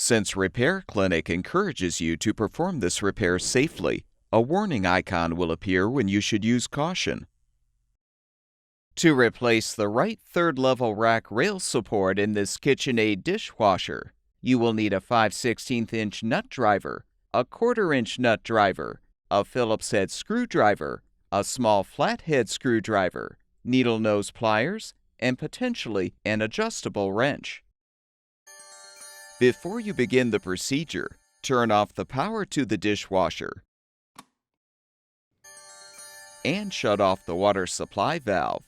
Since Repair Clinic encourages you to perform this repair safely, a warning icon will appear when you should use caution. To replace the right third-level rack rail support in this KitchenAid dishwasher, you will need a 5/16" nut driver, a 1/4" nut driver, a Phillips head screwdriver, a small flathead screwdriver, needle nose pliers, and potentially an adjustable wrench. Before you begin the procedure, turn off the power to the dishwasher and shut off the water supply valve.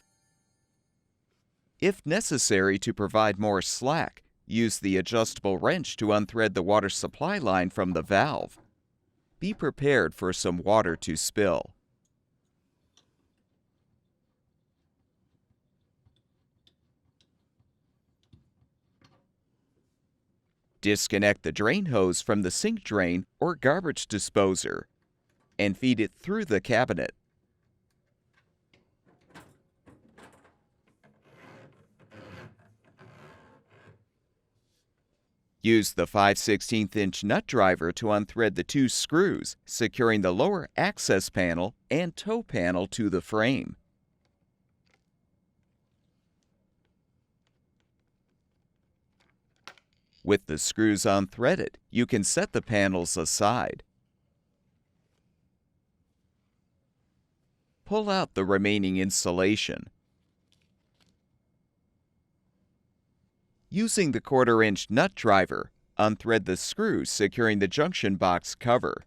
If necessary to provide more slack, use the adjustable wrench to unthread the water supply line from the valve. Be prepared for some water to spill. Disconnect the drain hose from the sink drain or garbage disposer and feed it through the cabinet. Use the 5/16" nut driver to unthread the 2 screws, securing the lower access panel and toe panel to the frame. With the screws unthreaded, you can set the panels aside. Pull out the remaining insulation. Using the 1/4" nut driver, unthread the screws securing the junction box cover.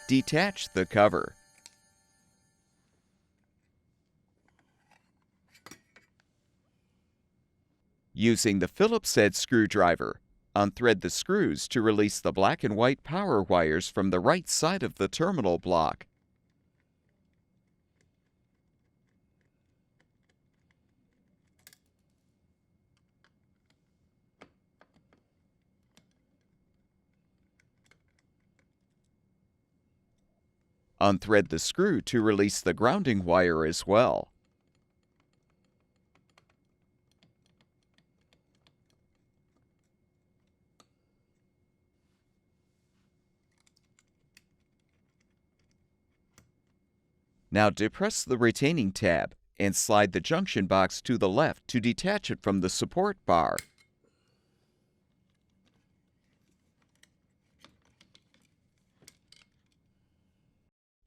Detach the cover. Using the Phillips head screwdriver, unthread the screws to release the black and white power wires from the right side of the terminal block. Unthread the screw to release the grounding wire as well. Now depress the retaining tab and slide the junction box to the left to detach it from the support bar.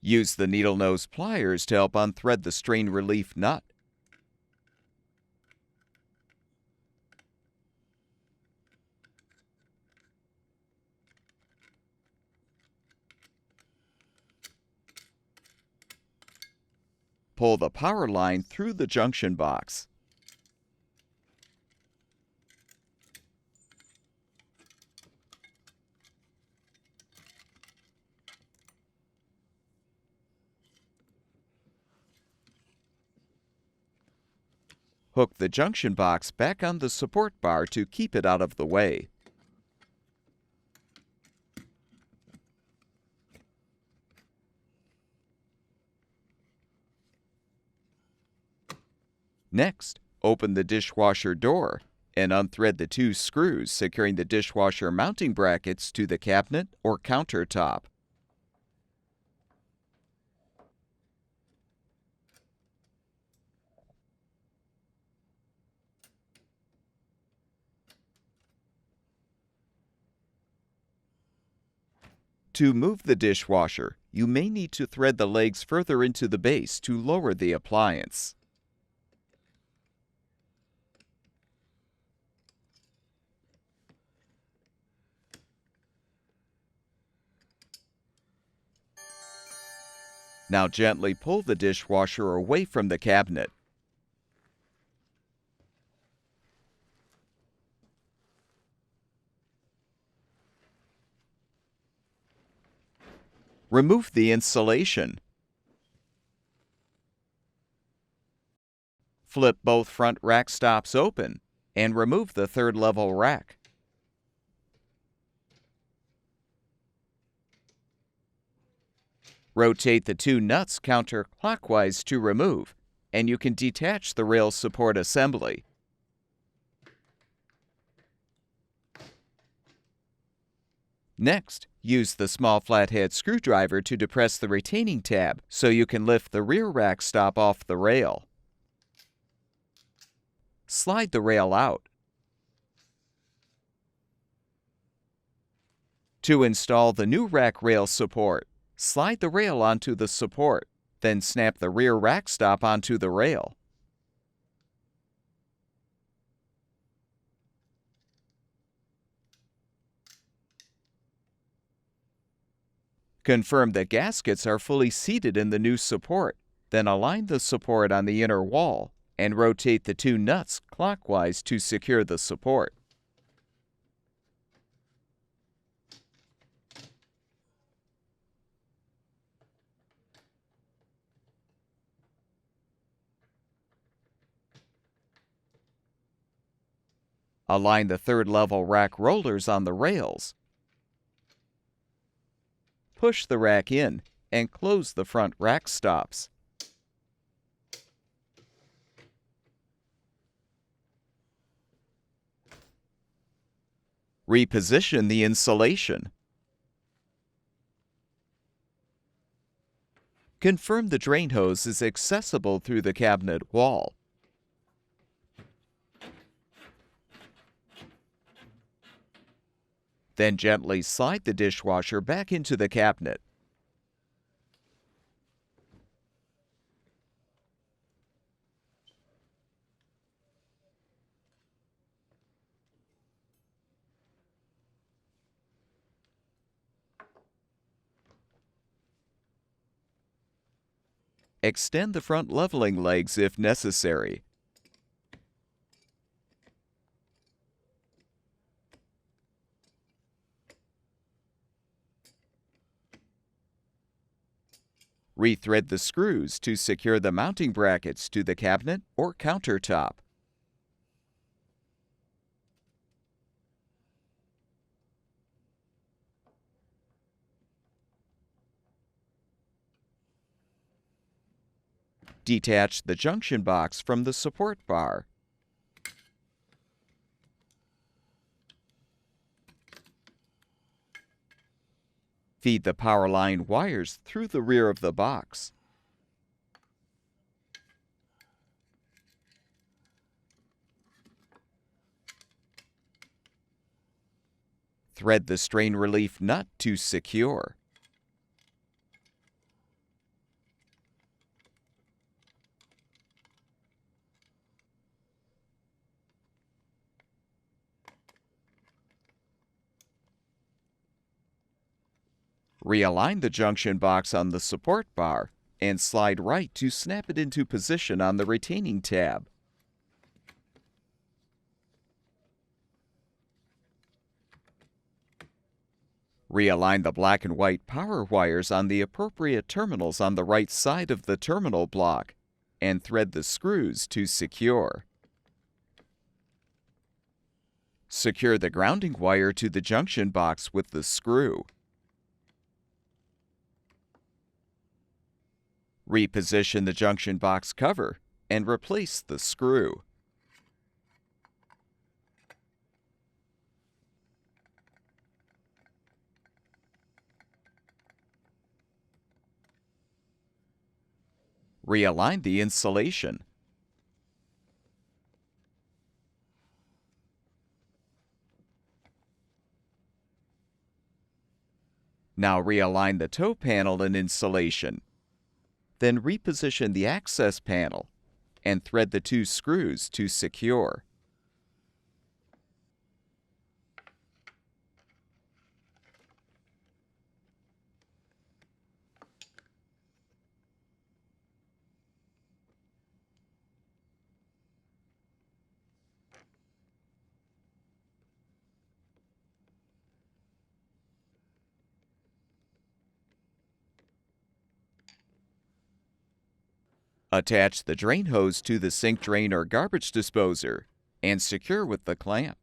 Use the needle nose pliers to help unthread the strain relief nut. Pull the power line through the junction box. Hook the junction box back on the support bar to keep it out of the way. Next, open the dishwasher door and unthread the 2 screws securing the dishwasher mounting brackets to the cabinet or countertop. To move the dishwasher, you may need to thread the legs further into the base to lower the appliance. Now gently pull the dishwasher away from the cabinet. Remove the insulation. Flip both front rack stops open and remove the 3rd level rack. Rotate the 2 nuts counterclockwise to remove, and you can detach the rail support assembly. Next, use the small flathead screwdriver to depress the retaining tab so you can lift the rear rack stop off the rail. Slide the rail out. To install the new rack rail support, slide the rail onto the support, then snap the rear rack stop onto the rail. Confirm that gaskets are fully seated in the new support, then align the support on the inner wall and rotate the two nuts clockwise to secure the support. Align the third level rack rollers on the rails. Push the rack in and close the front rack stops. Reposition the insulation. Confirm the drain hose is accessible through the cabinet wall. Then gently slide the dishwasher back into the cabinet. Extend the front leveling legs if necessary. Rethread the screws to secure the mounting brackets to the cabinet or countertop. Detach the junction box from the support bar. Feed the power line wires through the rear of the box. Thread the strain relief nut to secure. Realign the junction box on the support bar and slide right to snap it into position on the retaining tab. Realign the black and white power wires on the appropriate terminals on the right side of the terminal block and thread the screws to secure. Secure the grounding wire to the junction box with the screw. Reposition the junction box cover and replace the screw. Realign the insulation. Now realign the toe panel and insulation. Then reposition the access panel and thread the two screws to secure. Attach the drain hose to the sink drain or garbage disposer and secure with the clamp.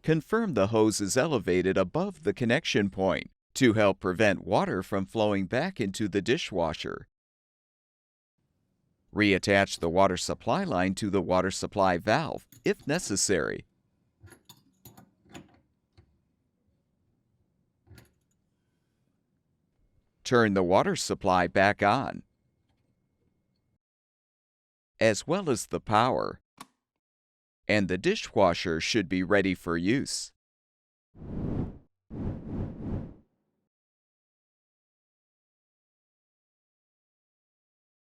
Confirm the hose is elevated above the connection point to help prevent water from flowing back into the dishwasher. Reattach the water supply line to the water supply valve if necessary. Turn the water supply back on, as well as the power, and the dishwasher should be ready for use.